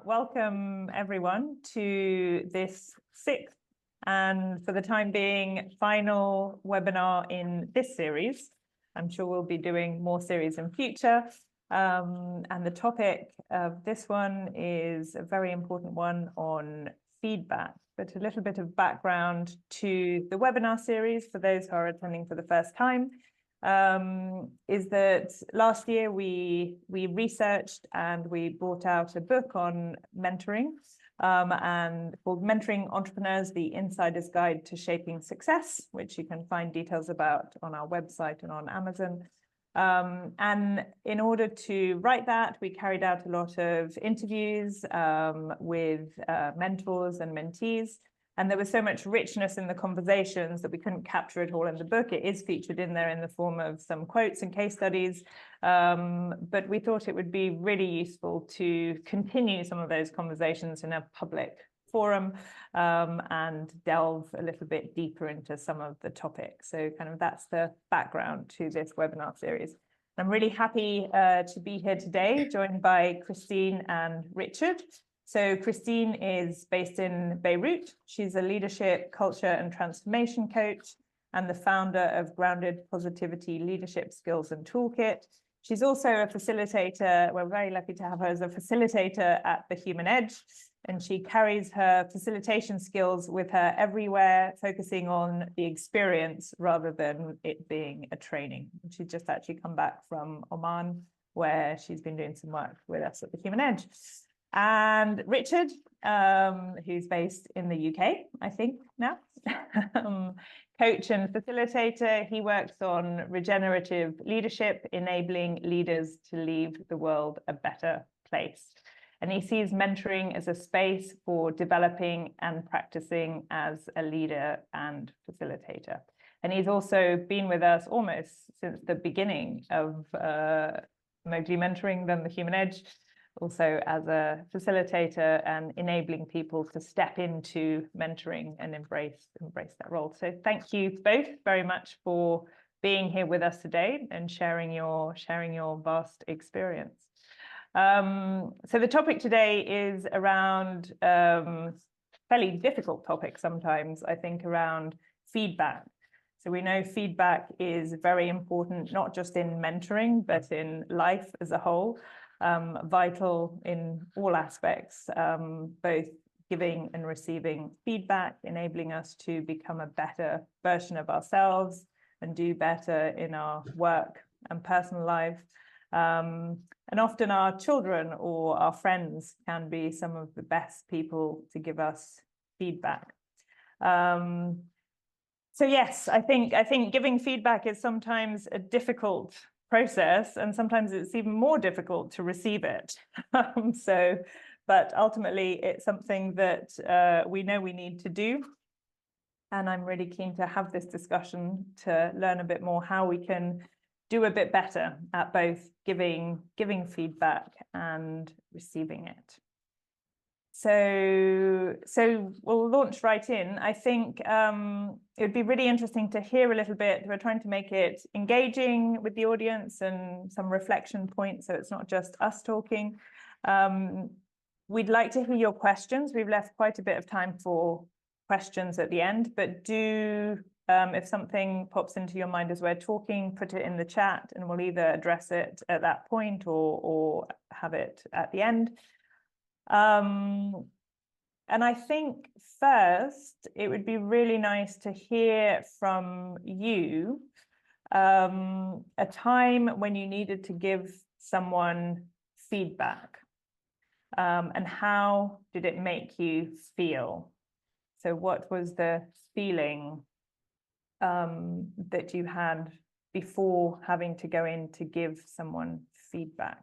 Welcome everyone to this sixth and, for the time being, final webinar in this series. I'm sure we'll be doing more series in future. And the topic of this one is a very important one on feedback. But a little bit of background to the webinar series for those who are attending for the first time is that last year we researched and we brought out a book on mentoring and called Mentoring Entrepreneurs, the Insider's Guide to Shaping Success, which you can find details about on our website and on Amazon. And in order to write that, we carried out a lot of interviews with mentors and mentees. And there was so much richness in the conversations that we couldn't capture it all in the book. It is featured in there in the form of some quotes and case studies. But we thought it would be really useful to continue some of those conversations in a public forum and delve a little bit deeper into some of the topics. So kind of that's the background to this webinar series. I'm really happy to be here today, joined by Christine and Richard. So Christine is based in Beirut. She's a leadership, culture, and transformation coach and the founder of Grounded Positivity Leadership Skills and Toolkit. She's also a facilitator. We're very lucky to have her as a facilitator at the Human Edge, and she carries her facilitation skills with her everywhere, focusing on the experience rather than it being a training. She's just actually come back from Oman, where she's been doing some work with us at the Human Edge. And Richard, who's based in the UK, I think now, coach and facilitator. He works on regenerative leadership, enabling leaders to leave the world a better place. And he sees mentoring as a space for developing and practicing as a leader and facilitator. And he's also been with us almost since the beginning of Mowgli Mentoring, then the Human Edge, also as a facilitator and enabling people to step into mentoring and embrace that role. So thank you both very much for being here with us today and sharing your vast experience. So the topic today is around fairly difficult topic sometimes, I think, around feedback. So we know feedback is very important, not just in mentoring, but in life as a whole. Vital in all aspects, both giving and receiving feedback, enabling us to become a better version of ourselves and do better in our work and personal life. And often our children or our friends can be some of the best people to give us feedback. So yes, I think giving feedback is sometimes a difficult process, and sometimes it's even more difficult to receive it. But ultimately it's something that we know we need to do. And I'm really keen to have this discussion to learn a bit more how we can do a bit better at both giving feedback and receiving it. So we'll launch right in. I think it would be really interesting to hear a little bit. We're trying to make it engaging with the audience and some reflection points, so it's not just us talking. We'd like to hear your questions. We've left quite a bit of time for questions at the end, but do, if something pops into your mind as we're talking, put it in the chat and we'll either address it at that point or have it at the end. And I think first, it would be really nice to hear from you a time when you needed to give someone feedback, and how did it make you feel? So what was the feeling that you had before having to go in to give someone feedback?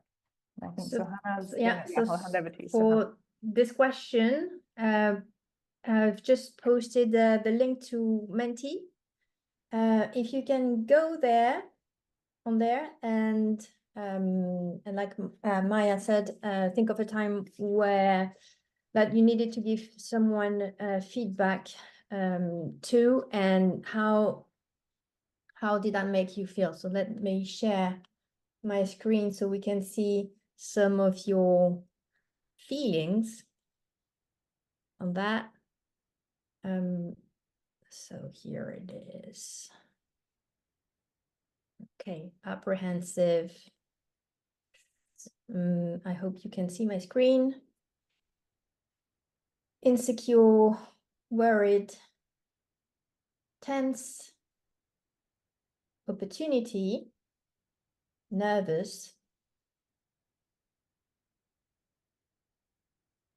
I think so, I'll hand over to you. For this question, I've just posted the link to Menti. If you can go there, and like Maya said, think of a time where that you needed to give someone feedback to, and how how did that make you feel? So let me share my screen so we can see some of your feelings on that. So here it is. Okay, apprehensive. I hope you can see my screen. Insecure, worried, tense, opportunity, nervous,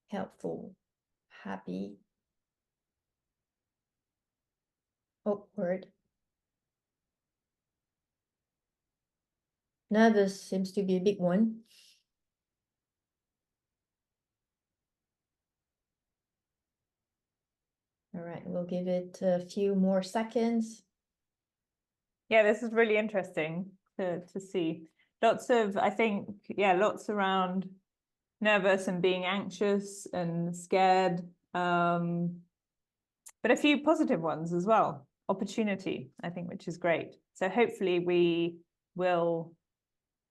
helpful, happy, awkward. Nervous seems to be a big one. All right, we'll give it a few more seconds. Yeah, this is really interesting to see. Lots of, I think, yeah, lots around nervous and being anxious and scared. But a few positive ones as well. Opportunity, I think, which is great. So hopefully we will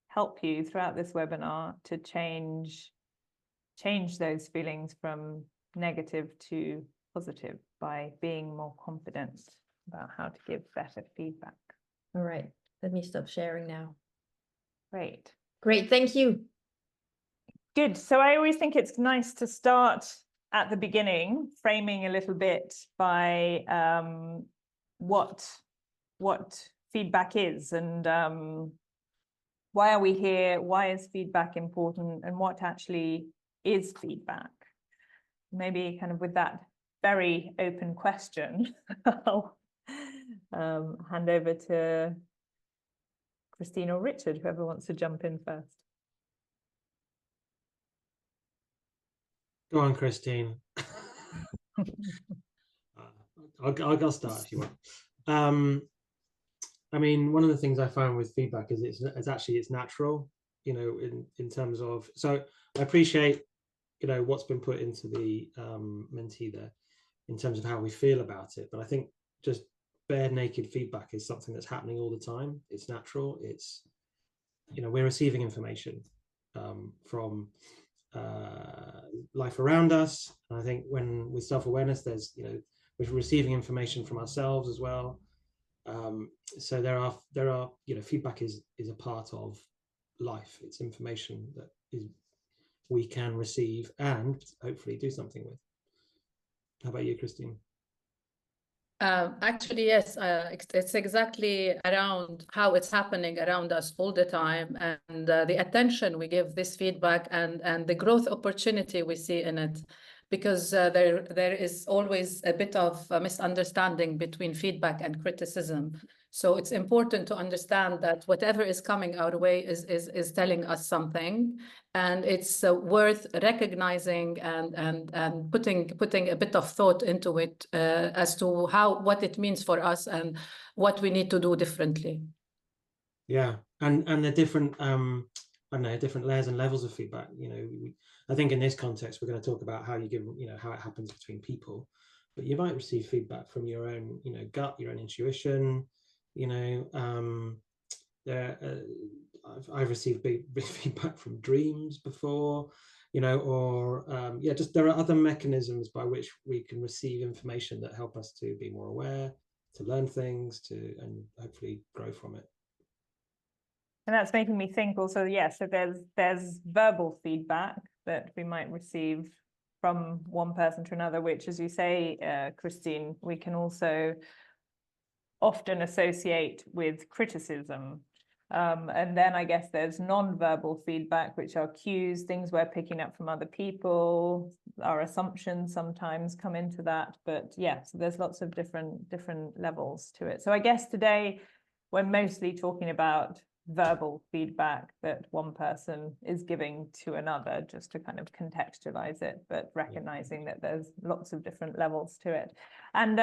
help you throughout this webinar to change those feelings from negative to positive by being more confident about how to give better feedback. All right, let me stop sharing now. Great. Great, thank you. Good. So I always think it's nice to start at the beginning, framing a little bit by what feedback is and why are we here? Why is feedback important? And what actually is feedback? Maybe kind of with that very open question, I'll hand over to Christine or Richard, whoever wants to jump in first. Go on, Christine. I'll start if you want. I mean, one of the things I found with feedback is it's natural, you know, in terms of, so I appreciate, you know, what's been put into the mentee there in terms of how we feel about it. But I think just bare naked feedback is something that's happening all the time. It's natural. It's, you know, we're receiving information from life around us. And I think when with self-awareness, there's, you know, we're receiving information from ourselves as well. So there are, you know, feedback is a part of life. It's information that we can receive and hopefully do something with. How about you, Christine? Actually, yes, it's exactly around how it's happening around us all the time, and the attention we give this feedback and the growth opportunity we see in it, because there is always a bit of a misunderstanding between feedback and criticism. So it's important to understand that whatever is coming our way is telling us something, and it's worth recognizing and putting a bit of thought into it as to what it means for us and what we need to do differently. Yeah, and the different I don't know, different layers and levels of feedback. You know, I think in this context we're going to talk about how you give, you know, how it happens between people, but you might receive feedback from your own, you know, gut, your own intuition. You know, I've received big feedback from dreams before, you know, or yeah, just there are other mechanisms by which we can receive information that help us to be more aware, to learn things, and hopefully grow from it. And that's making me think also, yeah, so there's verbal feedback that we might receive from one person to another, which, as you say, Christine, we can also often associate with criticism. And then I guess there's non-verbal feedback, which are cues, things we're picking up from other people, our assumptions sometimes come into that. But yeah, so there's lots of different levels to it. So I guess today we're mostly talking about verbal feedback that one person is giving to another, just to kind of contextualize it, but recognizing that there's lots of different levels to it. And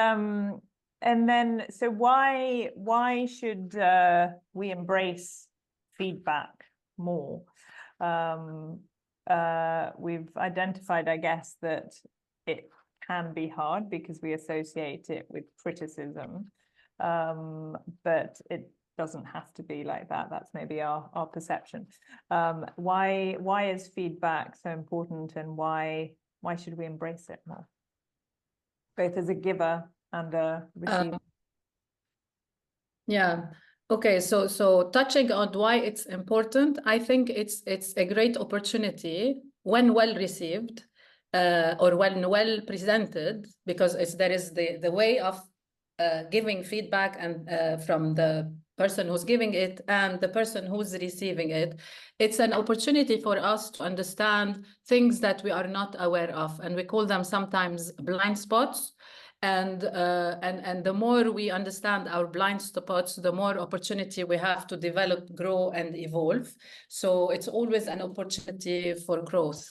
then, so why should we embrace feedback more? We've identified, I guess, that it can be hard because we associate it with criticism. But but it doesn't have to be like that. That's maybe our perception. Why is feedback so important, and why should we embrace it more, both as a giver and a receiver? Yeah. Okay. So touching on why it's important, I think it's a great opportunity when well received, or when well presented, because there is the way of giving feedback, and from the person who's giving it and the person who's receiving it. It's an opportunity for us to understand things that we are not aware of, and we call them sometimes blind spots. And the more we understand our blind spots, the more opportunity we have to develop, grow, and evolve. So it's always an opportunity for growth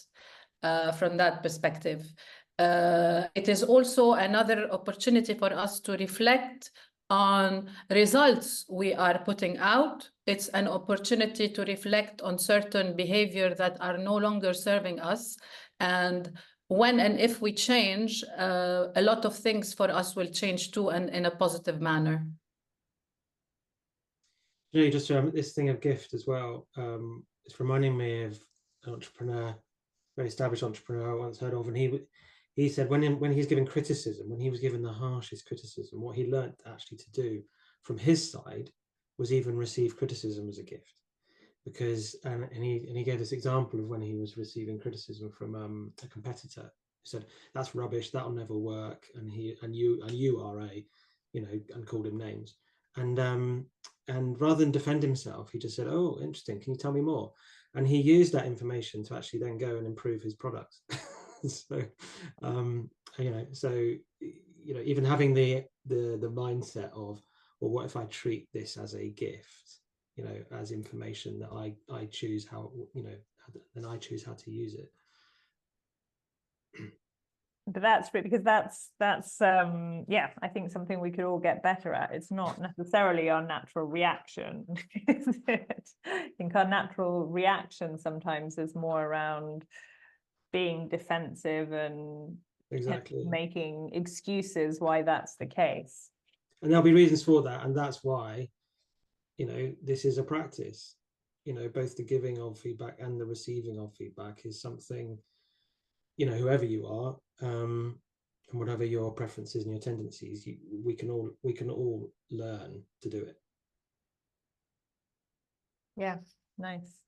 from that perspective. It is also another opportunity for us to reflect on results we are putting out. It's an opportunity to reflect on certain behavior that are no longer serving us. And when and if we change, a lot of things for us will change too, and in a positive manner. You know, just this thing of gift as well. It's reminding me of an entrepreneur, very established entrepreneur I once heard of, and he said when he's given criticism, when he was given the harshest criticism, what he learned actually to do from his side was even receive criticism as a gift. Because and he gave this example of when he was receiving criticism from a competitor who said, "That's rubbish, that'll never work," and you are a, you know, and called him names. And rather than defend himself, he just said, "Oh, interesting, can you tell me more?" And he used that information to actually then go and improve his products. So even having the mindset of, well, what if I treat this as a gift, you know, as information that I choose how, you know, then I choose how to use it. But that's great, because that's I think something we could all get better at. It's not necessarily our natural reaction, is it? I think our natural reaction sometimes is more around being defensive and Exactly making excuses why that's the case. And there'll be reasons for that, and that's why, you know, this is a practice. You know, both the giving of feedback and the receiving of feedback is something, you know, whoever you are, and whatever your preferences and your tendencies, we can all learn to do it. Yeah, nice.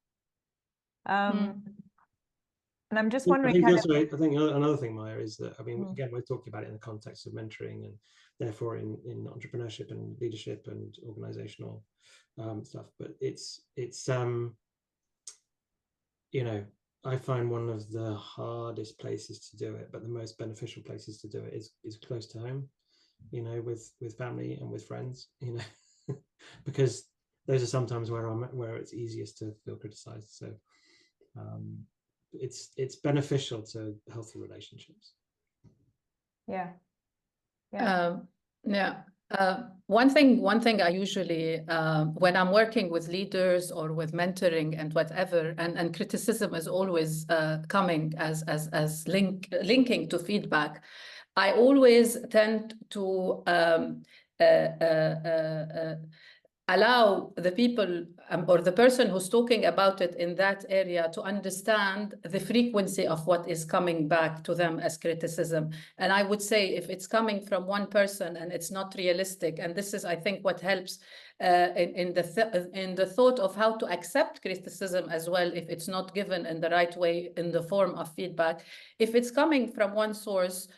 And I'm just wondering, I think another thing, Maya, is that, I mean, again, we're talking about it in the context of mentoring, and therefore in entrepreneurship and leadership and organizational stuff. But it's you know, I find one of the hardest places to do it, but the most beneficial places to do it is close to home, you know, with family and with friends, you know, because those are sometimes where it's easiest to feel criticized. So it's beneficial to healthy relationships. Yeah. One thing I usually, when I'm working with leaders or with mentoring and whatever, and criticism is always coming as linking to feedback, I always tend to allow the people or the person who's talking about it in that area to understand the frequency of what is coming back to them as criticism. And I would say if it's coming from one person and it's not realistic, and this is, I think, what helps in the thought of how to accept criticism as well, if it's not given in the right way in the form of feedback. If it's coming from one source,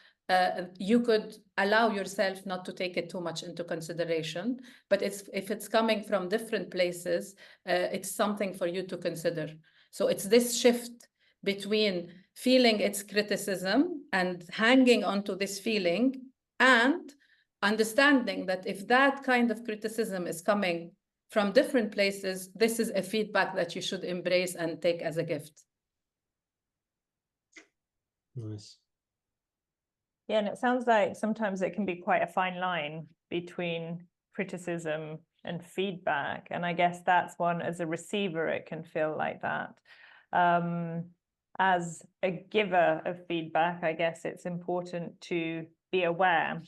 you could allow yourself not to take it too much into consideration. But if it's coming from different places, it's something for you to consider. So it's this shift between feeling it's criticism and hanging onto this feeling, and understanding that if that kind of criticism is coming from different places, this is a feedback that you should embrace and take as a gift. Nice. Yeah, and it sounds like sometimes it can be quite a fine line between criticism and feedback. And I guess that's one, as a receiver, it can feel like that. As a giver of feedback, I guess it's important to be aware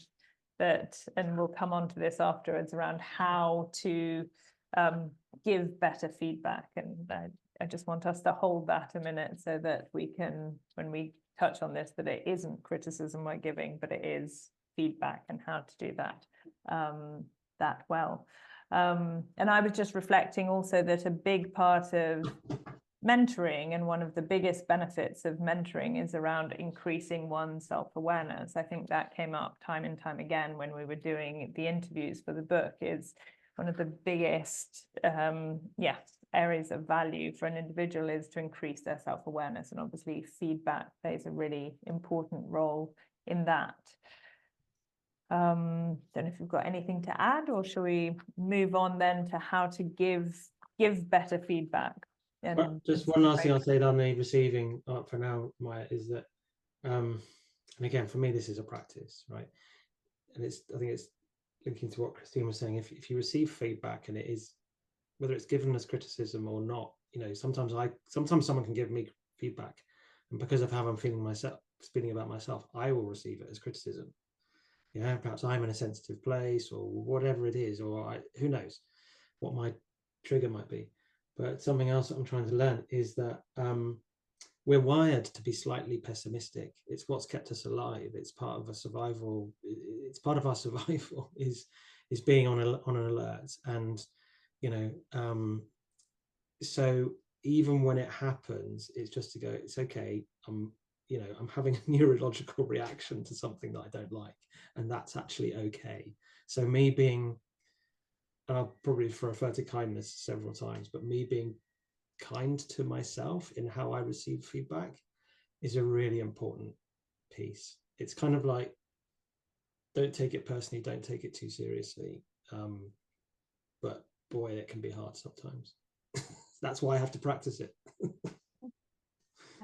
that, and we'll come on to this afterwards, around how to give better feedback. And I just want us to hold that a minute so that we can, when we touch on this, that it isn't criticism we're giving, but it is feedback, and how to do that that well. And I was just reflecting also that a big part of mentoring, and one of the biggest benefits of mentoring, is around increasing one's self-awareness. I think that came up time and time again when we were doing the interviews for the book. Is one of the biggest areas of value for an individual is to increase their self-awareness, and obviously feedback plays a really important role in that. Don't know if you've got anything to add, or shall we move on then to how to give better feedback? Well, just one last thing I'll say on the receiving for now, Maya, is that, and again, for me, this is a practice, right? And I think it's linking to what Christine was saying. If you receive feedback, and it is, whether it's given as criticism or not, you know, sometimes someone can give me feedback, and because of how I'm feeling about myself, I will receive it as criticism. Yeah, perhaps I'm in a sensitive place, or whatever it is, or who knows what my trigger might be. But something else that I'm trying to learn is that we're wired to be slightly pessimistic. It's what's kept us alive. It's part of a survival. It's part of our survival is being on an alert. And you know, so even when it happens, it's just to go, it's okay. I'm having a neurological reaction to something that I don't like, and that's actually okay. So me being, and I'll probably refer to kindness several times, but me being kind to myself in how I receive feedback is a really important piece. It's kind of like, don't take it personally, don't take it too seriously. But boy, it can be hard sometimes. That's why I have to practice it.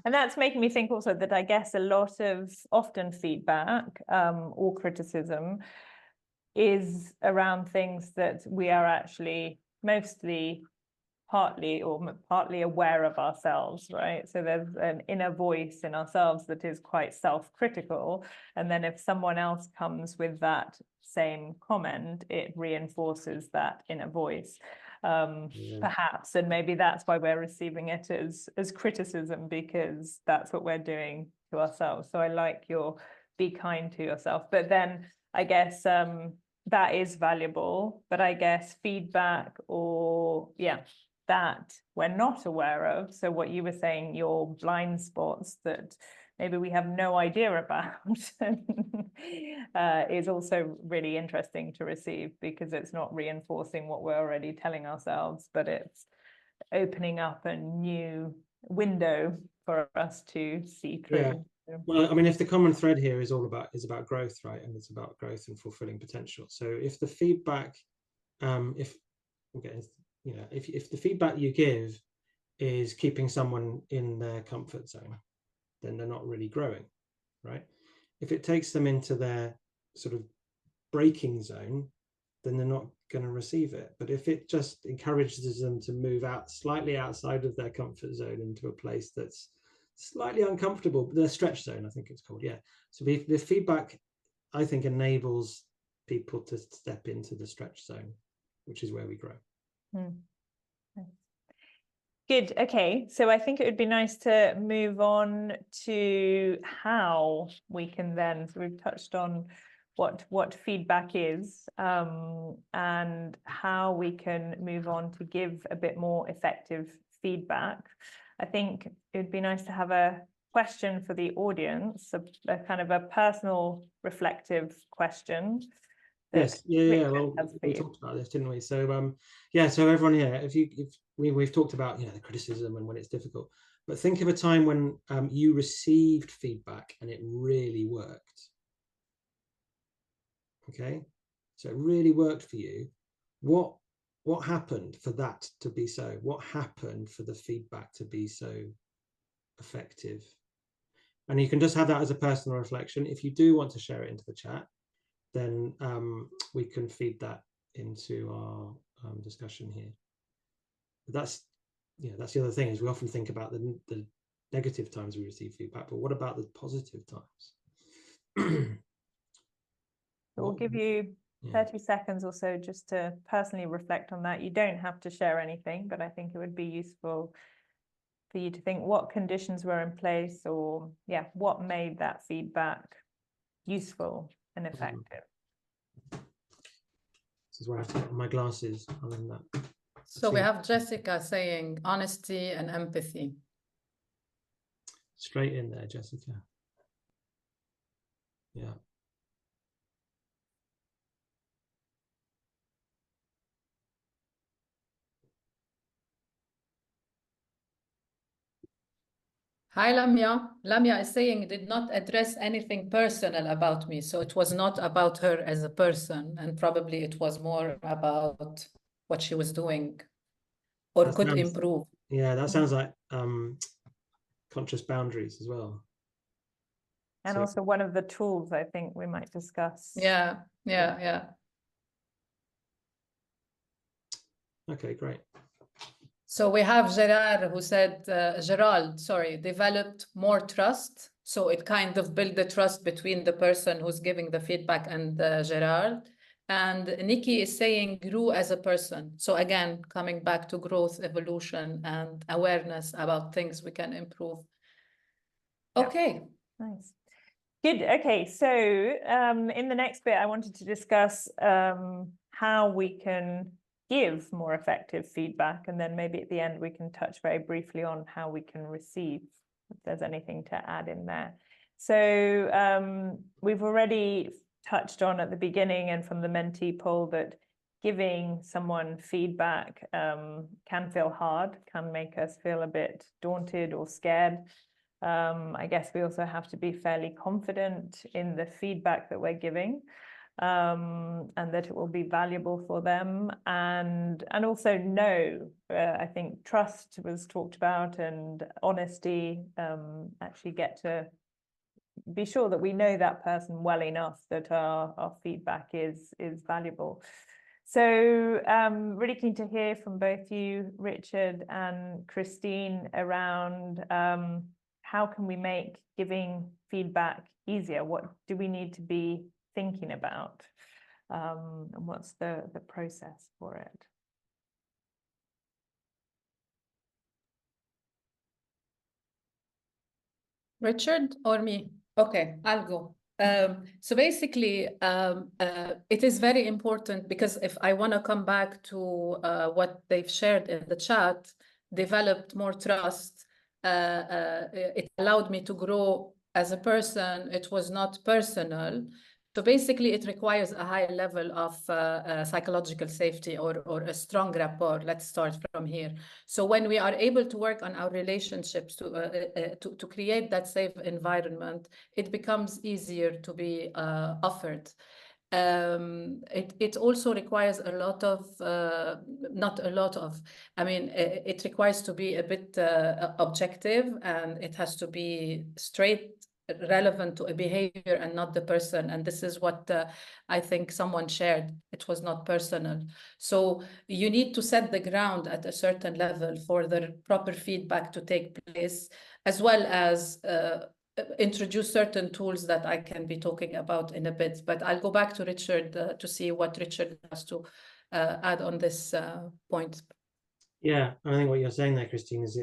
And that's making me think also that I guess a lot of often feedback or criticism is around things that we are actually mostly partly aware of ourselves, right? So there's an inner voice in ourselves that is quite self-critical, and then if someone else comes with that same comment, it reinforces that inner voice, perhaps, and maybe that's why we're receiving it as criticism, because that's what we're doing to ourselves. So I like your be kind to yourself, but then I guess that is valuable, but I guess feedback or that we're not aware of, so what you were saying, your blind spots that maybe we have no idea about, is also really interesting to receive, because it's not reinforcing what we're already telling ourselves, but it's opening up a new window for us to see through. Yeah. Well, I mean, if the common thread here is about growth, right, and it's about growth and fulfilling potential. So if the feedback, if the feedback you give is keeping someone in their comfort zone, then they're not really growing, right? If it takes them into their sort of breaking zone, then they're not going to receive it. But if it just encourages them to move out slightly outside of their comfort zone into a place that's slightly uncomfortable, the stretch zone, I think it's called, yeah. So the feedback, I think, enables people to step into the stretch zone, which is where we grow. Good. Okay, so I think it would be nice to move on to how we can then, so we've touched on what feedback is, and how we can move on to give a bit more effective feedback. I think it would be nice to have a question for the audience, a kind of a personal reflective question. Yes, yeah. Well, we talked about this, didn't we? So, so everyone here, if we've talked about, the criticism and when it's difficult, but think of a time when you received feedback and it really worked. Okay, so it really worked for you. What happened for that to be so? What happened for the feedback to be so effective? And you can just have that as a personal reflection. If you do want to share it into the chat, then we can feed that into our discussion here. But that's the other thing, is we often think about the negative times we receive feedback, but what about the positive times? So we'll give you 30 seconds or so just to personally reflect on that. You don't have to share anything, but I think it would be useful for you to think what conditions were in place, or what made that feedback useful and effective. This is where I have to get my glasses. Other than that. So we have Jessica saying honesty and empathy. Straight in there, Jessica. Yeah. Hi, Lamia. Lamia is saying did not address anything personal about me. So it was not about her as a person, and probably it was more about what she was doing or That could sounds- improve. Yeah, that sounds like conscious boundaries as well. And So- also one of the tools I think we might discuss. Yeah. Okay, great. So we have Gerard who said, Gerald, sorry, developed more trust. So it kind of built the trust between the person who's giving the feedback and Gerard. And Nikki is saying grew as a person. So again, coming back to growth, evolution, and awareness about things we can improve. Okay. Nice. Good. Okay. So in the next bit, I wanted to discuss how we can give more effective feedback. And then maybe at the end, we can touch very briefly on how we can receive, if there's anything to add in there. So we've already touched on at the beginning and from the mentee poll that giving someone feedback can feel hard, can make us feel a bit daunted or scared. I guess we also have to be fairly confident in the feedback that we're giving, and that it will be valuable for them, and also know, I think trust was talked about, and honesty, actually get to be sure that we know that person well enough that our feedback is valuable. So really keen to hear from both you, Richard and Christine, around how can we make giving feedback easier? What do we need to be thinking about? And what's the process for it? Richard or me? Okay, I'll go. So basically, it is very important, because if I want to come back to what they've shared in the chat, developed more trust, it allowed me to grow as a person. It was not personal. So basically, it requires a high level of psychological safety or a strong rapport. Let's start from here. So when we are able to work on our relationships to create that safe environment, it becomes easier to be offered. It also requires a lot of, not a lot of, I mean, it requires to be a bit objective, and it has to be straight, relevant to a behavior and not the person. And this is what I think someone shared. It was not personal. So you need to set the ground at a certain level for the proper feedback to take place, as well as introduce certain tools that I can be talking about in a bit. But I'll go back to Richard to see what Richard has to add on this point. Yeah, I think what you're saying there, Christine, is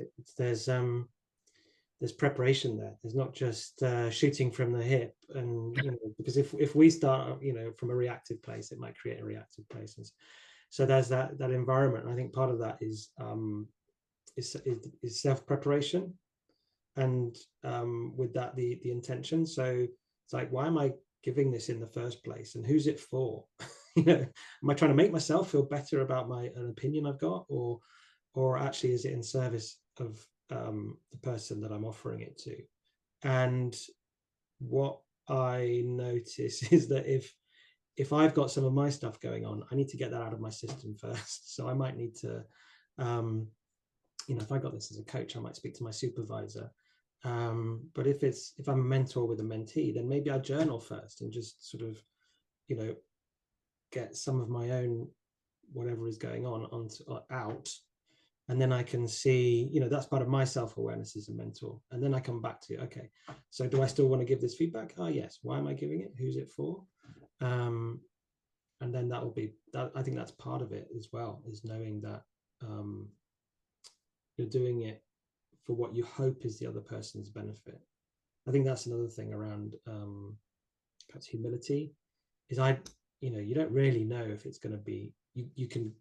there's preparation there. There's not just shooting from the hip, and because if we start from a reactive place, it might create a reactive place. And so there's that environment. I think part of that is self-preparation, and with that the intention. So it's like, why am I giving this in the first place, and who's it for? Am I trying to make myself feel better about an opinion I've got, or actually is it in service of the person that I'm offering it to? And what I notice is that if I've got some of my stuff going on, I need to get that out of my system first. So I might need to, if I got this as a coach, I might speak to my supervisor. But if I'm a mentor with a mentee, then maybe I journal first and just sort of, get some of my own whatever is going on out. And then I can see, that's part of my self-awareness as a mentor. And then I come back to, okay, so do I still want to give this feedback? Oh, yes. Why am I giving it? Who's it for? And then that will be that. I think that's part of it as well, is knowing that you're doing it for what you hope is the other person's benefit. I think that's another thing around perhaps humility, is you don't really know if it's going to be, you can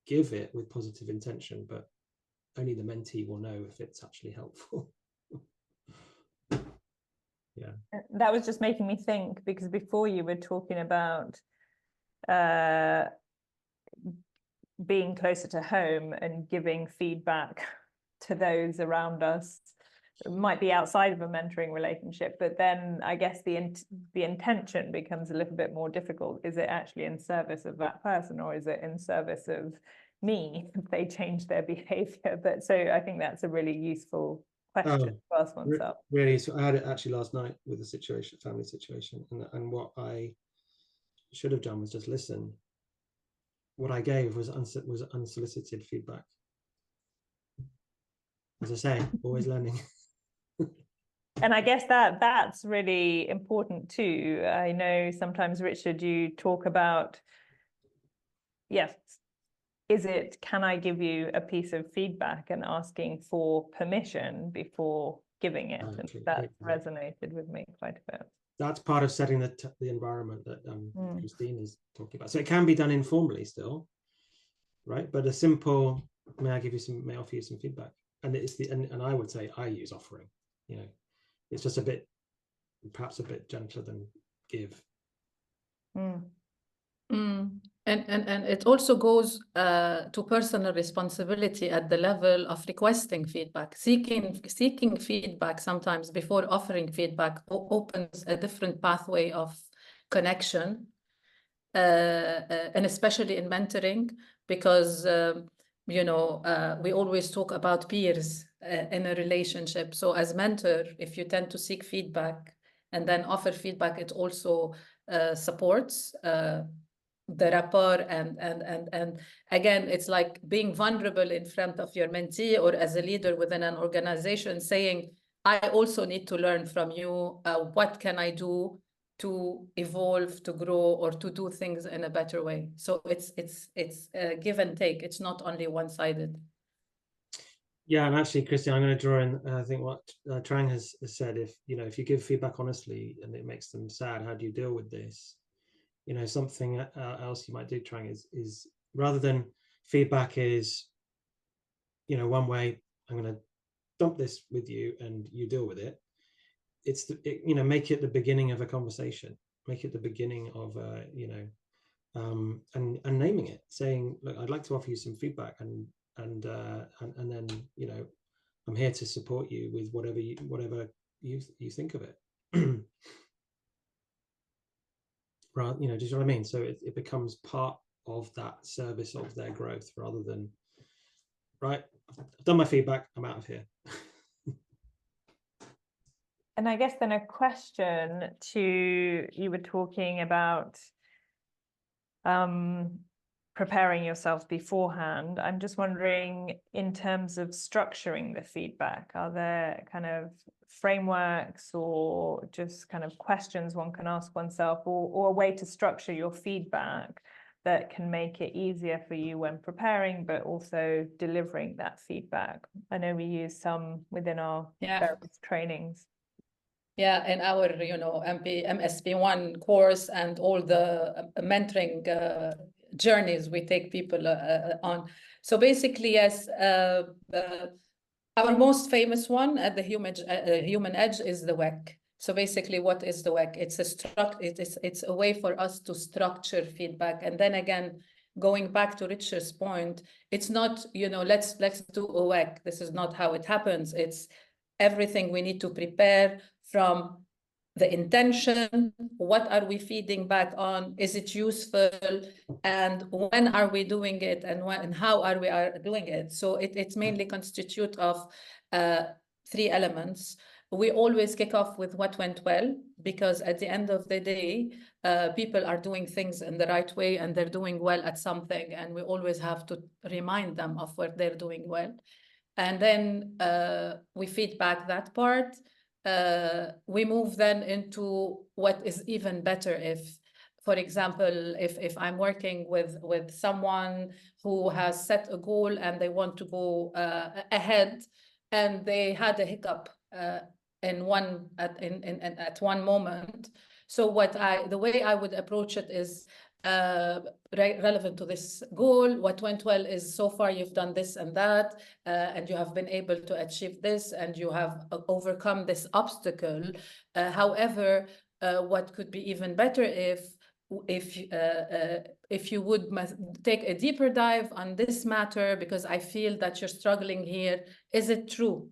give it with positive intention, but only the mentee will know if it's actually helpful. Yeah. That was just making me think, because before you were talking about being closer to home and giving feedback to those around us. It might be outside of a mentoring relationship, but then I guess the intention becomes a little bit more difficult. Is it actually in service of that person, or is it in service of me if they change their behavior? But so I think that's a really useful question to ask oneself. Really, so I had it actually last night with a situation, family situation, and what I should have done was just listen. What I gave was unsolicited feedback. As I say, always learning. And I guess that's really important too. I know sometimes, Richard, you talk about, yes, can I give you a piece of feedback, and asking for permission before giving it? Exactly, And that exactly. resonated with me quite a bit. That's part of setting the environment that Christine is talking about. So it can be done informally still, right? But a simple, may I offer you some feedback? And it's and I would say I use offering. It's just perhaps a bit gentler than give. And it also goes to personal responsibility at the level of requesting feedback. Seeking feedback sometimes before offering feedback opens a different pathway of connection, and especially in mentoring, because we always talk about peers in a relationship. So as mentor, if you tend to seek feedback and then offer feedback, it also supports the rapport, and again, it's like being vulnerable in front of your mentee, or as a leader within an organization, saying, I also need to learn from you. What can I do to evolve, to grow, or to do things in a better way? So it's a give and take. It's not only one-sided. Yeah, and actually, Christine, I'm going to draw in, I think, what Trang has said. If you give feedback honestly and it makes them sad, how do you deal with this? Something else you might do, Trang, is rather than feedback is, one way, I'm going to dump this with you and you deal with it. It's make it the beginning of a conversation. Make it the beginning of and naming it, saying, look, I'd like to offer you some feedback, and then I'm here to support you with whatever you think of it. Right, do you know what I mean? So it becomes part of that service of their growth, rather than, right, I've done my feedback, I'm out of here. And I guess then a question you were talking about preparing yourself beforehand. I'm just wondering, in terms of structuring the feedback, are there kind of frameworks or just kind of questions one can ask oneself, or a way to structure your feedback that can make it easier for you when preparing, but also delivering that feedback? I know we use some within our various trainings. Yeah, in our MSP1 course and all the mentoring journeys we take people on. So basically, yes, our most famous one at the human edge is the WEK. So basically, what is the WEK? It's a way for us to structure feedback. And then again, going back to Richard's point, it's not, let's do a WEK. This is not how it happens. It's everything we need to prepare, from the intention, what are we feeding back on, is it useful, and when are we doing it, and how are we doing it. So it's mainly constitute of 3 elements. We always kick off with what went well, because at the end of the day, people are doing things in the right way and they're doing well at something, and we always have to remind them of what they're doing well. And then we feed back that part. We move then into what is even better, if for example, if I'm working with someone who has set a goal and they want to go ahead, and they had a hiccup at one moment. So the way I would approach it is relevant to this goal. What went well is, so far you've done this and that, and you have been able to achieve this, and you have overcome this obstacle. However, what could be even better if you would take a deeper dive on this matter, because I feel that you're struggling here. Is it true?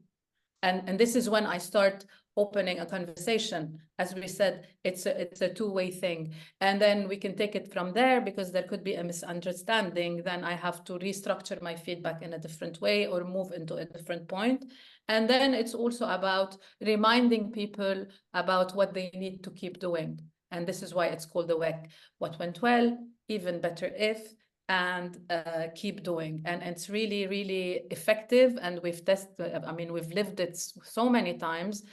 And this is when I start opening a conversation. As we said, it's a two-way thing. And then we can take it from there, because there could be a misunderstanding. Then I have to restructure my feedback in a different way or move into a different point. And then it's also about reminding people about what they need to keep doing. And this is why it's called the WEK. What went well, even better if, and keep doing. And it's really, really effective. And we've tested, I mean, we've lived it so many times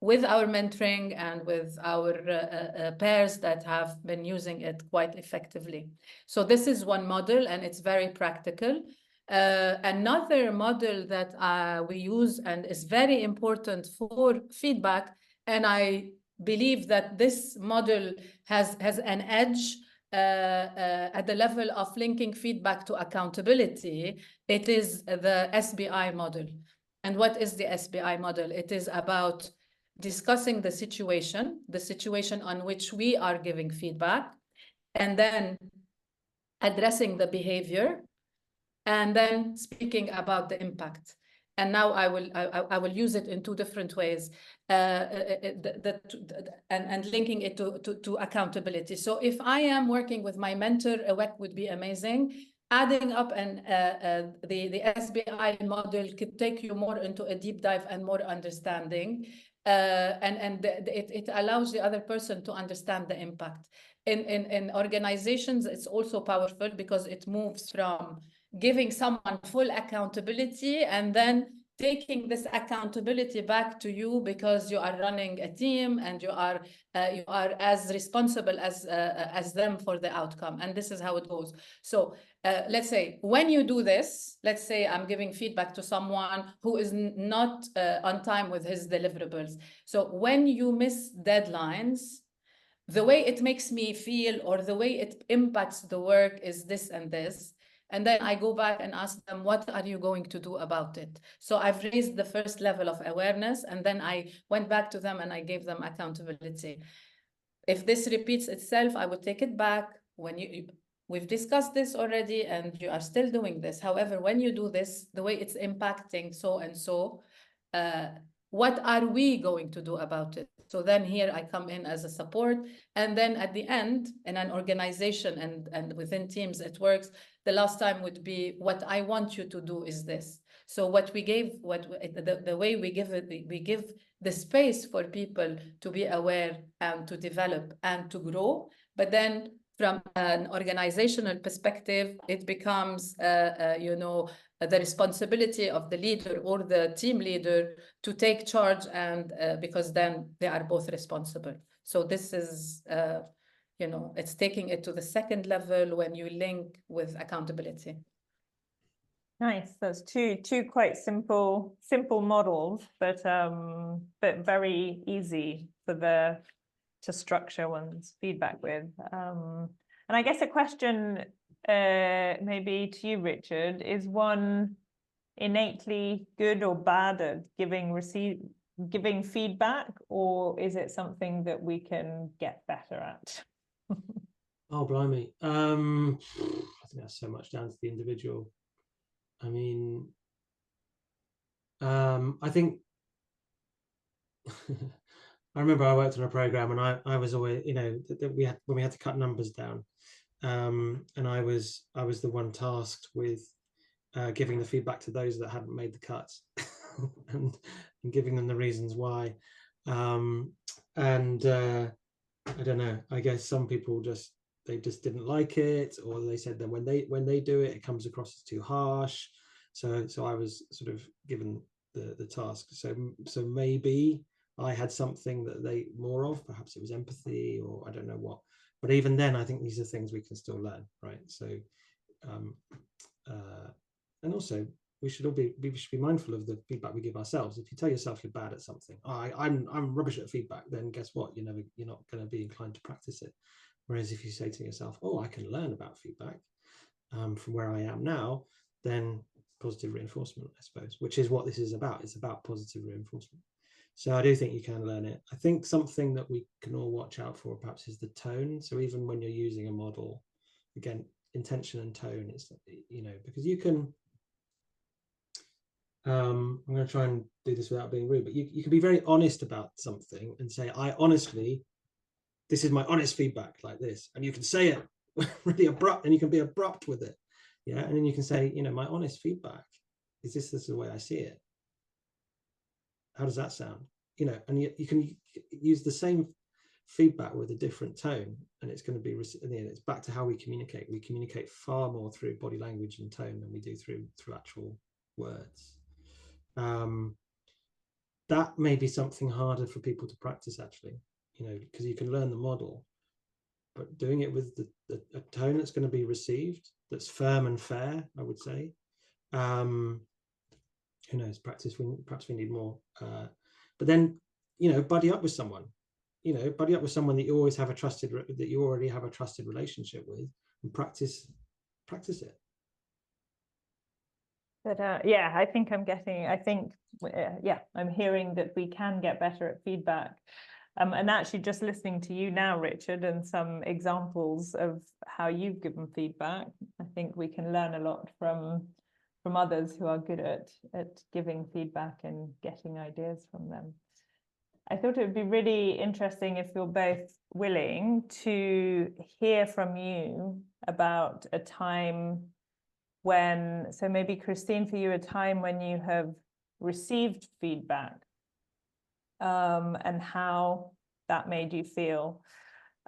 with our mentoring and with our pairs that have been using it quite effectively. So this is one model, and it's very practical. Another model that we use and is very important for feedback, and I believe that this model has an edge at the level of linking feedback to accountability. It is the SBI model. And what is the SBI model? It is about discussing the situation on which we are giving feedback, and then addressing the behavior, and then speaking about the impact. And now I will use it in two different ways, and linking it to accountability. So if I am working with my mentor, a WEK would be amazing. Adding up the SBI model could take you more into a deep dive and more understanding. It allows the other person to understand the impact. In organizations, it's also powerful because it moves from giving someone full accountability and then taking this accountability back to you, because you are running a team and you are as responsible as them for the outcome. And this is how it goes. So let's say when you do this, let's say I'm giving feedback to someone who is not on time with his deliverables. So when you miss deadlines, the way it makes me feel or the way it impacts the work is this and this. And then I go back and ask them, what are you going to do about it? So I've raised the first level of awareness, and then I went back to them and I gave them accountability. If this repeats itself, I would take it back. When we've discussed this already and you are still doing this. However, when you do this, the way it's impacting so and so, what are we going to do about it? So then here I come in as a support. And then at the end, in an organization and within teams, it works. The last time would be, what I want you to do is this. So what we gave, the way we give it, we give the space for people to be aware and to develop and to grow. But then from an organizational perspective, it becomes, the responsibility of the leader or the team leader to take charge, and because then they are both responsible. So this is, it's taking it to the second level when you link with accountability. Nice. That's two quite simple models, but very easy to structure one's feedback with. And I guess a question maybe to you, Richard, is one innately good or bad at giving feedback, or is it something that we can get better at? Oh, blimey. I think that's so much down to the individual. I mean, I think I remember I worked on a program, and I was always, when we had to cut numbers down, and I was the one tasked with giving the feedback to those that hadn't made the cuts and giving them the reasons why. I don't know, I guess some people just didn't like it, or they said that when they do it, it comes across as too harsh. So I was sort of given the task. So maybe I had something that they more of, perhaps it was empathy, or I don't know what, But even then, I think these are things we can still learn, right? So, and also we should be mindful of the feedback we give ourselves. If you tell yourself you're bad at something, I'm rubbish at feedback, then guess what? You're not going to be inclined to practice it. Whereas if you say to yourself, oh, I can learn about feedback from where I am now, then positive reinforcement, I suppose, which is what this is about. It's about positive reinforcement. So I do think you can learn it. I think something that we can all watch out for perhaps is the tone. So even when you're using a model, again, intention and tone, it's, because you can, I'm going to try and do this without being rude, but you can be very honest about something and say, this is my honest feedback, like this. And you can say it really abrupt, and you can be abrupt with it. Yeah. And then you can say, my honest feedback is this is the way I see it. How does that sound? And you can use the same feedback with a different tone, and it's going to be, it's back to how we communicate. We communicate far more through body language and tone than we do through actual words. That may be something harder for people to practice, actually, because you can learn the model, but doing it with a tone that's going to be received, that's firm and fair, I would say. Who knows? Perhaps we need more. But then, buddy up with someone. Buddy up with someone that you already have a trusted relationship with, and practice it. But yeah, I think I'm hearing that we can get better at feedback. And actually just listening to you now, Richard, and some examples of how you've given feedback, I think we can learn a lot from others who are good at giving feedback and getting ideas from them. I thought it would be really interesting if you're both willing to hear from you about a time when, so maybe Christine, for you, a time when you have received feedback, and how that made you feel,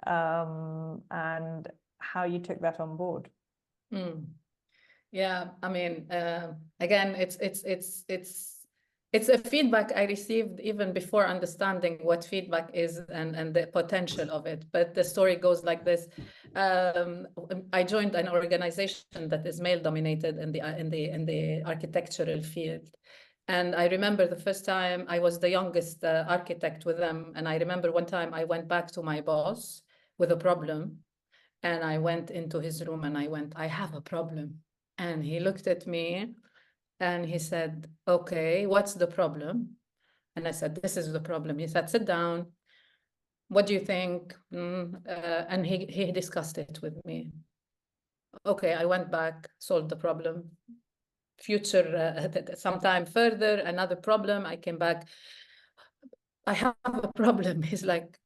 and how you took that on board. Yeah, I mean, again, it's a feedback I received even before understanding what feedback is and the potential of it. But the story goes like this. I joined an organization that is male dominated in the architectural field. And I remember the first time I was the youngest architect with them. And I remember one time I went back to my boss with a problem. And I went into his room and I have a problem. And he looked at me and he said, okay, what's the problem? And I said, this is the problem. He said, sit down. What do you think? And he discussed it with me. Okay, I went back, solved the problem. Sometime further, another problem. I came back. I have a problem. He's like,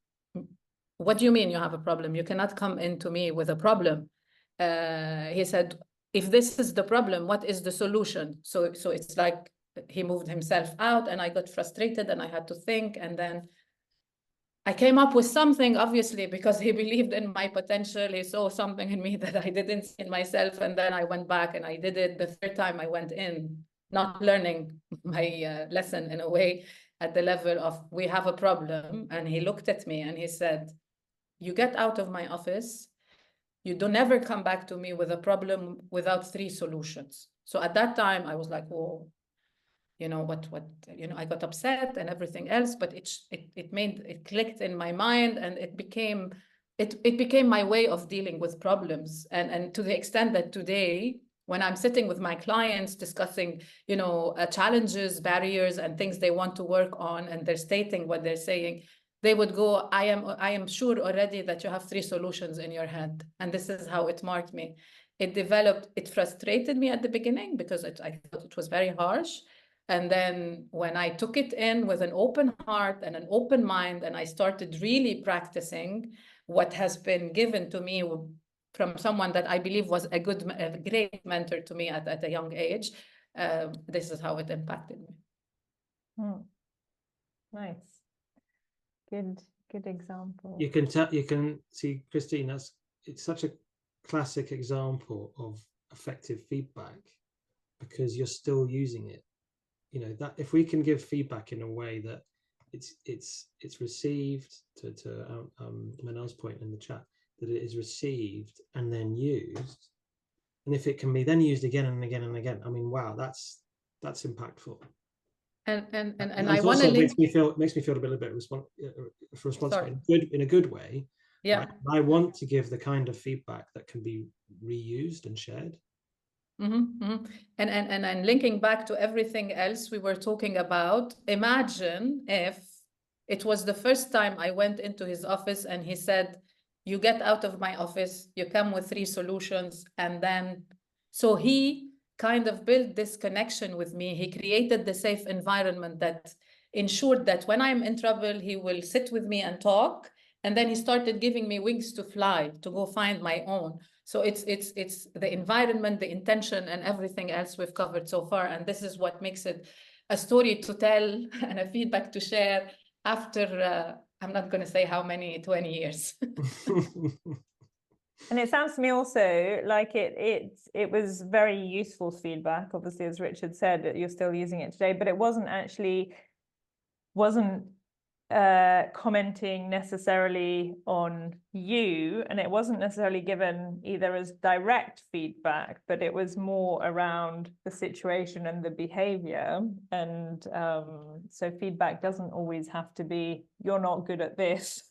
what do you mean you have a problem? You cannot come into me with a problem. He said, if this is the problem, what is the solution? So it's like he moved himself out, and I got frustrated and I had to think. And then I came up with something, obviously, because he believed in my potential. He saw something in me that I didn't see in myself. And then I went back and I did it. The third time I went in, not learning my lesson in a way, at the level of, we have a problem. And he looked at me and he said, you get out of my office. You don't ever come back to me with a problem without 3 solutions. So at that time I was like, whoa, I got upset and everything else, but it clicked in my mind, and it became my way of dealing with problems. And to the extent that today, when I'm sitting with my clients discussing, challenges, barriers, and things they want to work on, and they're stating what they're saying, they would go, I am sure already that you have 3 solutions in your head. And this is how it marked me. It frustrated me at the beginning because I thought it was very harsh. And then when I took it in with an open heart and an open mind, and I started really practicing what has been given to me from someone that I believe was a great mentor to me at a young age, this is how it impacted me. Nice. Good example. You can see, Christine, it's such a classic example of effective feedback because you're still using it. That if we can give feedback in a way that it's received, to Manel's point in the chat, that it is received and then used, and if it can be then used again and again and again, I mean, wow, that's impactful. And I want to link. Makes me feel a bit responsible Sorry. in a good way. Yeah. Right? I want to give the kind of feedback that can be reused and shared. And linking back to everything else we were talking about, imagine if it was the first time I went into his office and he said, you get out of my office, you come with 3 solutions, and then, so he kind of built this connection with me. He created the safe environment that ensured that when I'm in trouble, he will sit with me and talk. And then he started giving me wings to fly, to go find my own. So it's the environment, the intention, and everything else we've covered so far. And this is what makes it a story to tell and a feedback to share after, I'm not going to say how many, 20 years. And it sounds to me also like it was very useful feedback. Obviously, as Richard said, you're still using it today, but it wasn't commenting necessarily on you, and it wasn't necessarily given either as direct feedback, but it was more around the situation and the behavior. And so feedback doesn't always have to be, you're not good at this,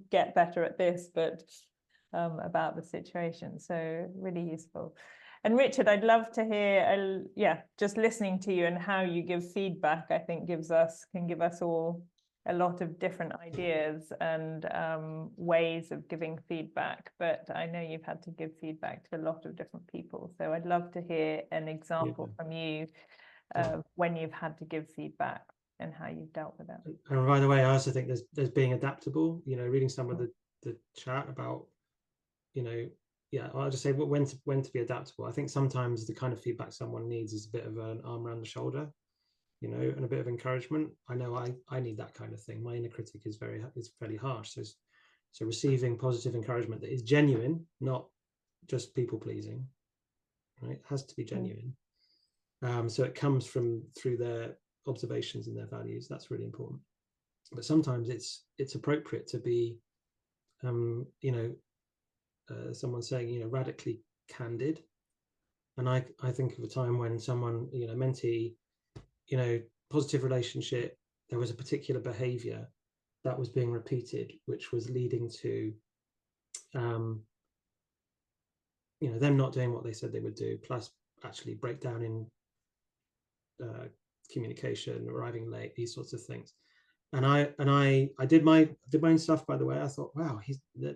get better at this, but about the situation. So really useful. And Richard, I'd love to hear, just listening to you and how you give feedback, I think can give us all a lot of different ideas and ways of giving feedback. But I know you've had to give feedback to a lot of different people. So I'd love to hear an example from you when you've had to give feedback and how you've dealt with it. And by the way, I also think there's being adaptable, reading some of the chat about, I'll just say when to be adaptable. I think sometimes the kind of feedback someone needs is a bit of an arm around the shoulder, and a bit of encouragement. I know I need that kind of thing. My inner critic is fairly harsh. So receiving positive encouragement that is genuine, not just people pleasing, right? It has to be genuine. So it comes through their observations and their values. That's really important. But sometimes it's appropriate to be, someone saying, radically candid. And I think of a time when someone, mentee, positive relationship, there was a particular behavior that was being repeated, which was leading to, them not doing what they said they would do, plus actually breakdown in communication, arriving late, these sorts of things. And I did my own stuff, by the way. I thought, wow,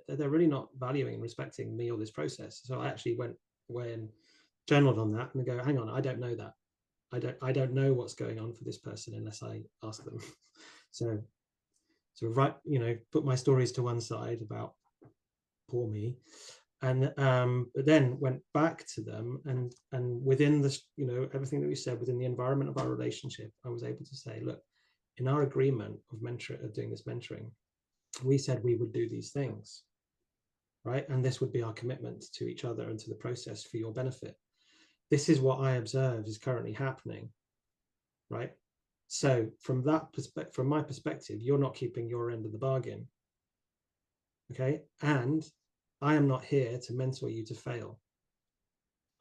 they're really not valuing and respecting me or this process. So I actually went away and journaled on that and go, hang on, I don't know that. I don't know what's going on for this person unless I ask them. So put my stories to one side about poor me, and but then went back to them and within this, everything that we said within the environment of our relationship, I was able to say, look, in our agreement of doing this mentoring, we said we would do these things, right? And this would be our commitment to each other and to the process for your benefit. This is what I observe is currently happening, right? So from my perspective, you're not keeping your end of the bargain, okay? And I am not here to mentor you to fail.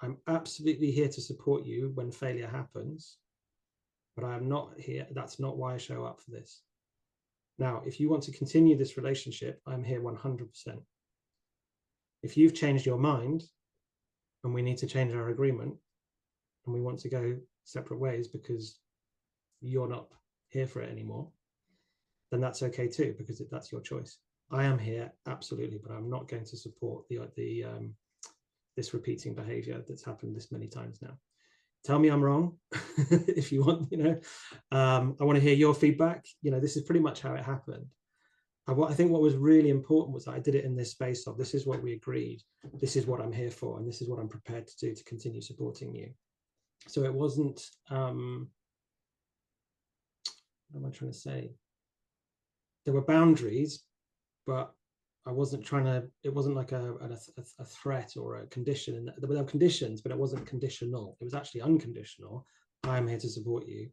I'm absolutely here to support you when failure happens, but I am not here. That's not why I show up for this. Now, if you want to continue this relationship, I'm here 100%. If you've changed your mind and we need to change our agreement and we want to go separate ways because you're not here for it anymore, then that's okay too, because that's your choice. I am here, absolutely, but I'm not going to support this repeating behavior that's happened this many times now. Tell me I'm wrong if you want, I want to hear your feedback. This is pretty much how it happened. I think what was really important was that I did it in this space of, this is what we agreed, this is what I'm here for, and this is what I'm prepared to do to continue supporting you. So it wasn't, what am I trying to say? There were boundaries, but I wasn't trying to, it wasn't like a threat or a condition. There were conditions, but it wasn't conditional. It was actually unconditional. I'm here to support you,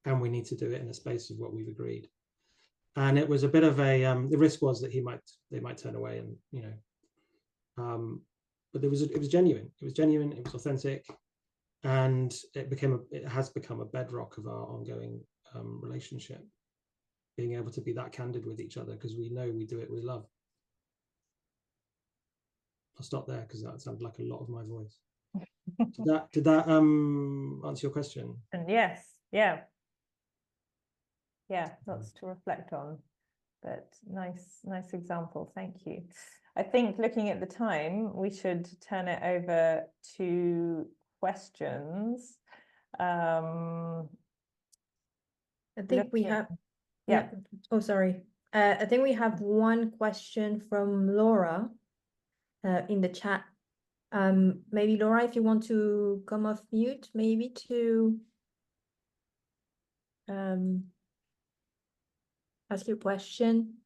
and we need to do it in a space of what we've agreed. And it was a bit of a, the risk was that they might turn away and, But it was genuine. It was genuine. It was authentic, and it has become a bedrock of our ongoing relationship. Being able to be that candid with each other, because we know we do it with love. I'll stop there because that sounded like a lot of my voice. Did that answer your question? And yes, yeah, lots to reflect on, but nice example. Thank you. I think looking at the time, we should turn it over to questions. I think we looking- have, yeah. Oh, sorry. I think we have one question from Laura in the chat. Maybe Laura, if you want to come off mute, maybe to ask your question.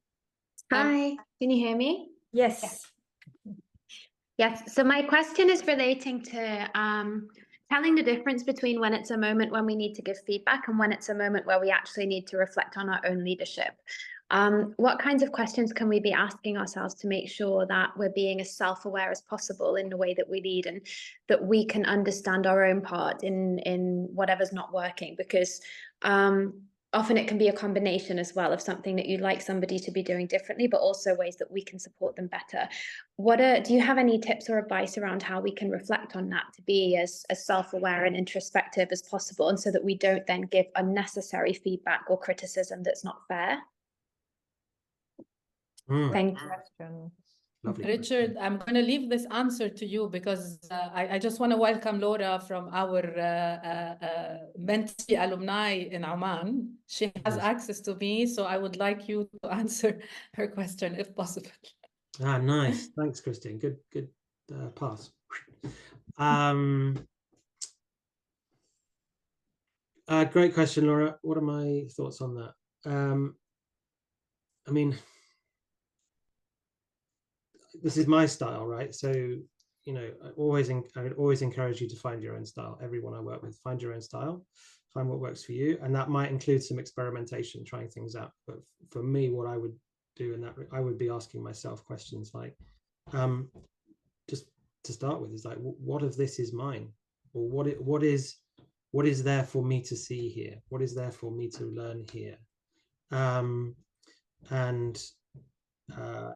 Hi, can you hear me? Yes. Yes, so my question is relating to telling the difference between when it's a moment when we need to give feedback and when it's a moment where we actually need to reflect on our own leadership. What kinds of questions can we be asking ourselves to make sure that we're being as self-aware as possible in the way that we lead, and that we can understand our own part in whatever's not working? Because often it can be a combination as well of something that you'd like somebody to be doing differently, but also ways that we can support them better. Do you have any tips or advice around how we can reflect on that to be as self-aware and introspective as possible, and so that we don't then give unnecessary feedback or criticism that's not fair? Thank you. Question. Lovely Richard, question. I'm going to leave this answer to you because I just want to welcome Laura from our mentee alumni in Oman. She has Yes. access to me, so I would like you to answer her question if possible. Ah, nice. Thanks, Christine. Good pass. Great question, Laura. What are my thoughts on that? I mean, this is my style, right? So, you know, I would always encourage you to find your own style. Everyone I work with, find your own style, find what works for you. And that might include some experimentation, trying things out. But for me, what I would do in that, I would be asking myself questions like, just to start with, is like, what of this is mine? Or what is there for me to see here? What is there for me to learn here?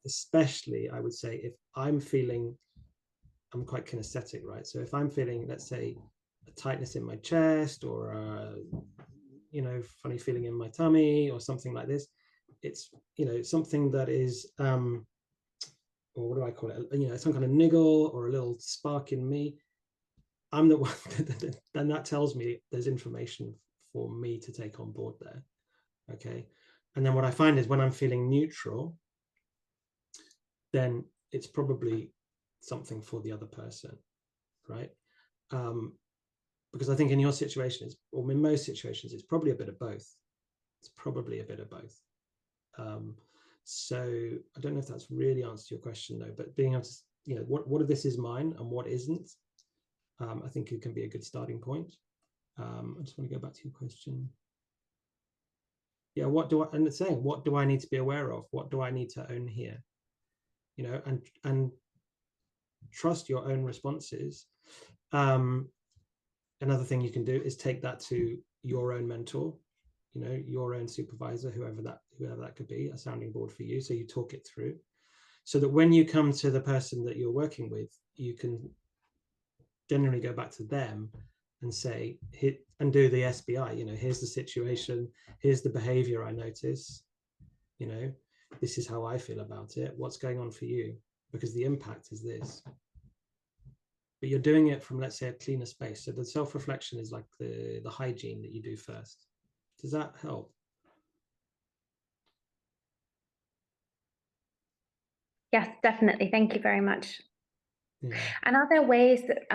Especially, I would say, if I'm quite kinesthetic, right? So if I'm feeling, let's say, a tightness in my chest, or you know, funny feeling in my tummy, or something like this, it's, you know, something that is or what do I call it? You know, some kind of niggle or a little spark in me. I'm the one then that tells me there's information for me to take on board there. Okay. And then what I find is when I'm feeling neutral, then it's probably something for the other person, right? Because I think in your situation, or in most situations, it's probably a bit of both. It's probably a bit of both. So I don't know if that's really answered your question though, but being able to, you know, what of this is mine and what isn't, I think it can be a good starting point. I just want to go back to your question. Yeah, what do I need to be aware of? What do I need to own here? You know, and trust your own responses. Another thing you can do is take that to your own mentor, you know, your own supervisor, whoever that could be, a sounding board for you. So you talk it through, so that when you come to the person that you're working with, you can generally go back to them and say, and do the SBI, you know, here's the situation, here's the behavior I notice, you know, this is how I feel about it, what's going on for you, because the impact is this. But you're doing it from, let's say, a cleaner space. So the self-reflection is like the hygiene that you do first. Does that help? Yes, definitely. Thank you very much. Yeah. And are there ways that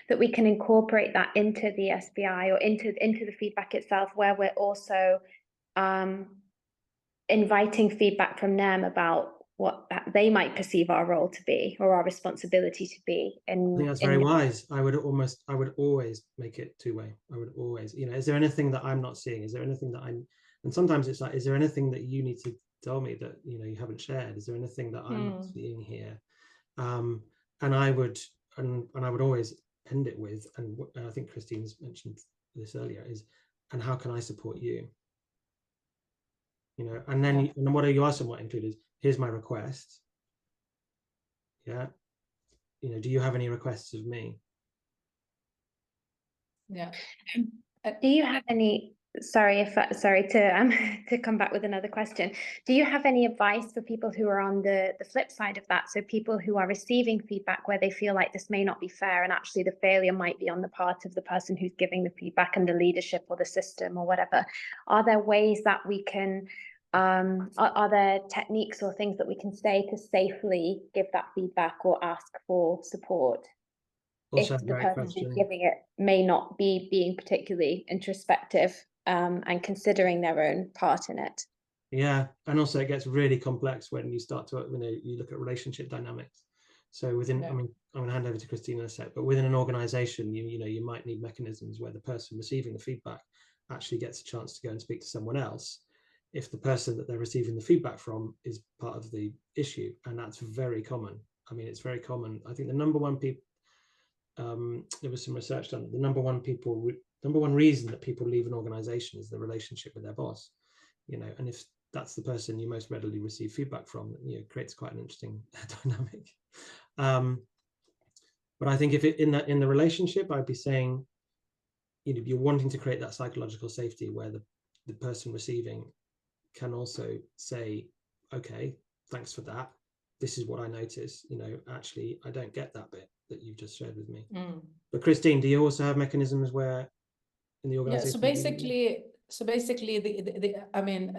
that we can incorporate that into the SBI or into the feedback itself, where we're also inviting feedback from them about what they might perceive our role to be or our responsibility to be? I think that's very wise. I would always make it two-way. I would always, you know, is there anything that I'm not seeing? Is there anything that and sometimes it's like, is there anything that you need to tell me that, you know, you haven't shared? Is there anything that I'm not seeing here? And I would always end it with, and I think Christine's mentioned this earlier, is, and how can I support you? You know, and then and what you also might include is, here's my request. Yeah, you know, do you have any requests of me? Yeah. Do you have any, sorry to come back with another question. Do you have any advice for people who are on the flip side of that? So people who are receiving feedback where they feel like this may not be fair, and actually the failure might be on the part of the person who's giving the feedback and the leadership or the system or whatever. Are there ways that we can, are there techniques or things that we can say to safely give that feedback or ask for support? Also, If the great person who's question. giving it may not be being particularly introspective and considering their own part in it. Yeah, and also it gets really complex when you start to, you know, you look at relationship dynamics. So within, I mean, I'm going to hand over to Christina in a sec, but within an organization, you know, you might need mechanisms where the person receiving the feedback actually gets a chance to go and speak to someone else if the person that they're receiving the feedback from is part of the issue. And that's very common. I mean, it's very common. I think the number one people, there was some research done, the number one reason that people leave an organization is the relationship with their boss. You know, and if that's the person you most readily receive feedback from, you know, creates quite an interesting dynamic. But I think if it in the relationship, I'd be saying, you know, you're wanting to create that psychological safety where the person receiving can also say, okay, thanks for that. This is what I notice. You know, actually, I don't get that bit that you've just shared with me. But Christine, do you also have mechanisms where in the organization? Yeah, so basically, I mean,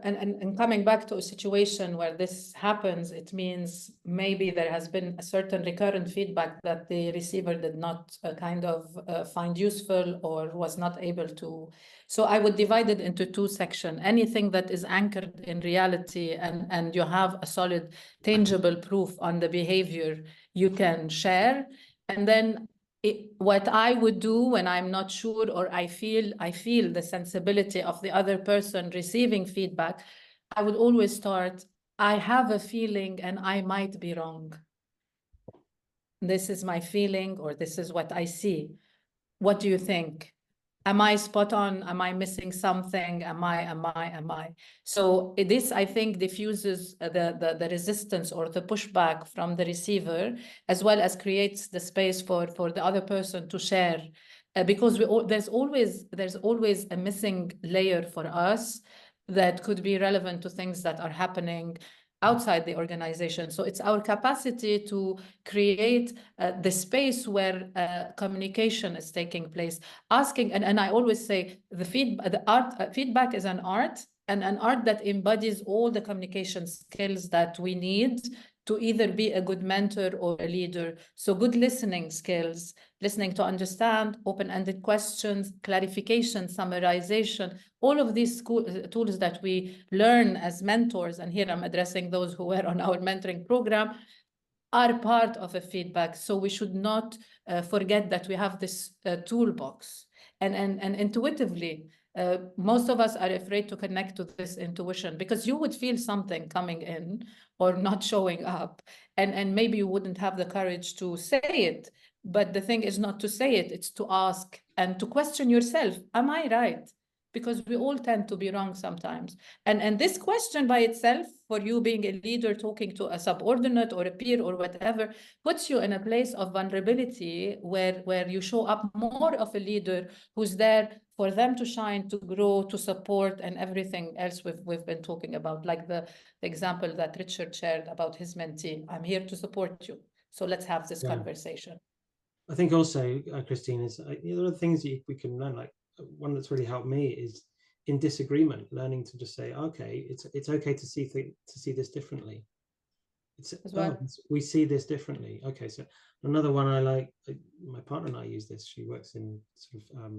and coming back to a situation where this happens, it means maybe there has been a certain recurrent feedback that the receiver did not kind of find useful or was not able to. So I would divide it into two sections. Anything that is anchored in reality and you have a solid, tangible proof on the behavior, you can share. And then what I would do when I'm not sure or I feel the sensibility of the other person receiving feedback, I would always start, I have a feeling and I might be wrong. This is my feeling, or this is what I see. What do you think? Am I spot on? Am I missing something? Am I? So this, I think, diffuses the resistance or the pushback from the receiver, as well as creates the space for the other person to share. Because there's always a missing layer for us that could be relevant to things that are happening outside the organization. So it's our capacity to create the space where communication is taking place. Asking, and I always say feedback is an art, and an art that embodies all the communication skills that we need to either be a good mentor or a leader. So good listening skills, listening to understand, open-ended questions, clarification, summarization, all of these tools that we learn as mentors, and here I'm addressing those who were on our mentoring program, are part of a feedback. So we should not forget that we have this toolbox. And intuitively, most of us are afraid to connect to this intuition, because you would feel something coming in or not showing up, and maybe you wouldn't have the courage to say it. But the thing is not to say it, it's to ask and to question yourself, am I right? Because we all tend to be wrong sometimes. And this question by itself, for you being a leader talking to a subordinate or a peer or whatever, puts you in a place of vulnerability where you show up more of a leader who's there for them to shine, to grow, to support, and everything else we've been talking about, like the example that Richard shared about his mentee. I'm here to support you. So let's have this conversation. I think also, Christine, is there are things we can learn. Like one that's really helped me is in disagreement, learning to just say, okay, it's okay to see this differently. We see this differently. Okay, so another one I like, my partner and I use this. She works in sort of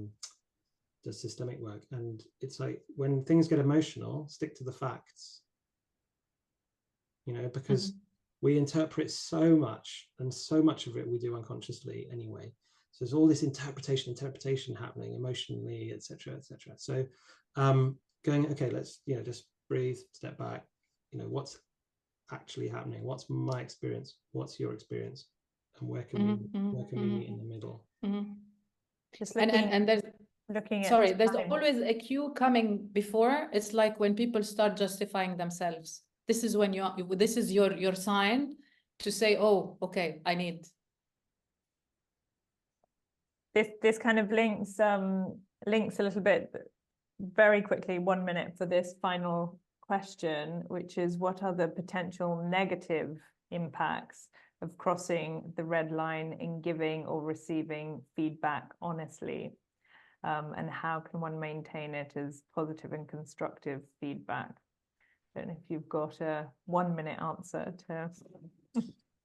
does systemic work, and it's like, when things get emotional, stick to the facts. You know, because we interpret so much, and so much of it we do unconsciously anyway. So there's all this interpretation happening emotionally, etc., etc. So going, okay, let's, you know, just breathe, step back. You know, actually happening? What's my experience? What's your experience? And where can we meet in the middle? Just And there's looking at sorry, there's time. always a cue coming before. It's like when people start justifying themselves. This is when this is your sign to say, oh, okay, I need. This kind of links a little bit very quickly, 1 minute for this final question, which is what are the potential negative impacts of crossing the red line in giving or receiving feedback honestly? And how can one maintain it as positive and constructive feedback? I don't know if you've got a 1 minute answer to.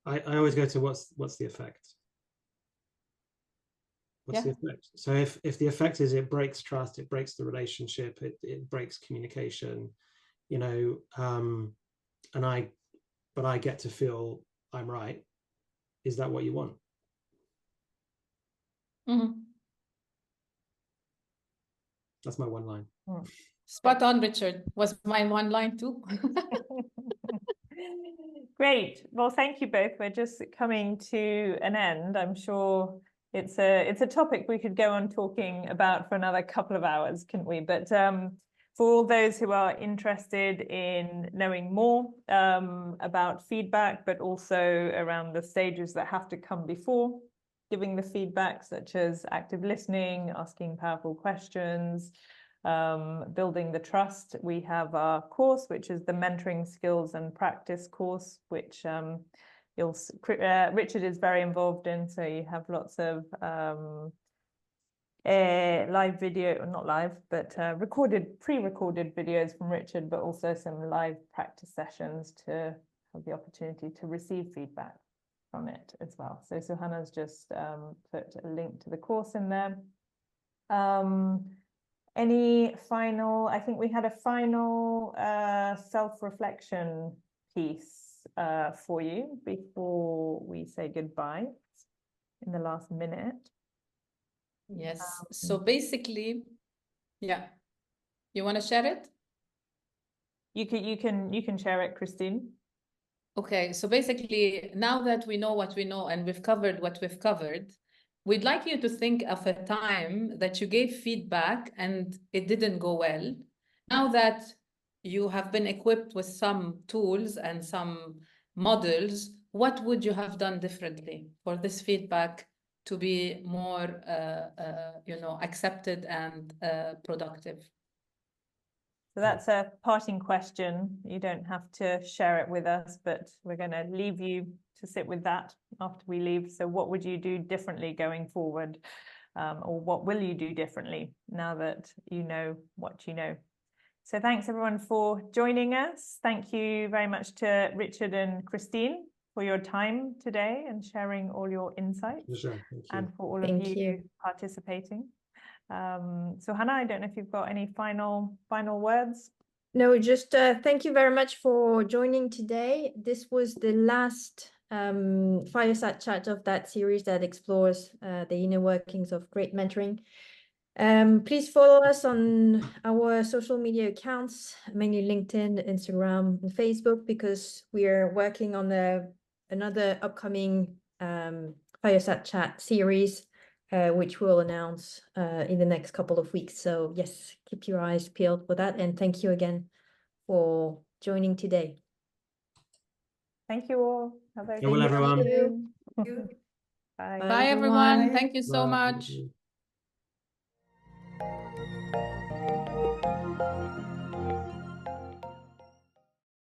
I always go to what's the effect? What's the effect? So if the effect is it breaks trust, it breaks the relationship, it breaks communication, you know, but I get to feel I'm right. Is that what you want? That's my one line. Spot on, Richard. Was my one line too? Great. Well, thank you both. We're just coming to an end. I'm sure it's a topic we could go on talking about for another couple of hours, couldn't we? But for all those who are interested in knowing more about feedback, but also around the stages that have to come before giving the feedback, such as active listening, asking powerful questions, building the trust, we have our course, which is the Mentoring Skills and Practice course, which Richard is very involved in. So you have lots of live video, not live, but pre-recorded videos from Richard, but also some live practice sessions to have the opportunity to receive feedback from it as well. So Suhana's just put a link to the course in there. Any final, I think we had a final self-reflection piece for you before we say goodbye in the last minute. Yes. So basically, yeah. You want to share it? You can share it, Christine. Okay. So basically, now that we know what we know and we've covered what we've covered, we'd like you to think of a time that you gave feedback and it didn't go well. Now that you have been equipped with some tools and some models, what would you have done differently for this feedback to be more, accepted and productive? So that's a parting question. You don't have to share it with us, but we're going to leave you to sit with that after we leave. So what would you do differently going forward? Or what will you do differently now that you know what you know? So thanks everyone for joining us. Thank you very much to Richard and Christine for your time today and sharing all your insights. Sure, thank you. And for all of you participating. So Hannah, I don't know if you've got any final words. No, just thank you very much for joining today. This was the last fireside chat of that series that explores the inner workings of great mentoring. Please follow us on our social media accounts, mainly LinkedIn, Instagram, and Facebook, because we are working on another upcoming fireside chat series, which we'll announce in the next couple of weeks. So yes, keep your eyes peeled for that. And thank you again for joining today. Thank you all. Have a Everyone. Bye. Bye, everyone. Thank you so much.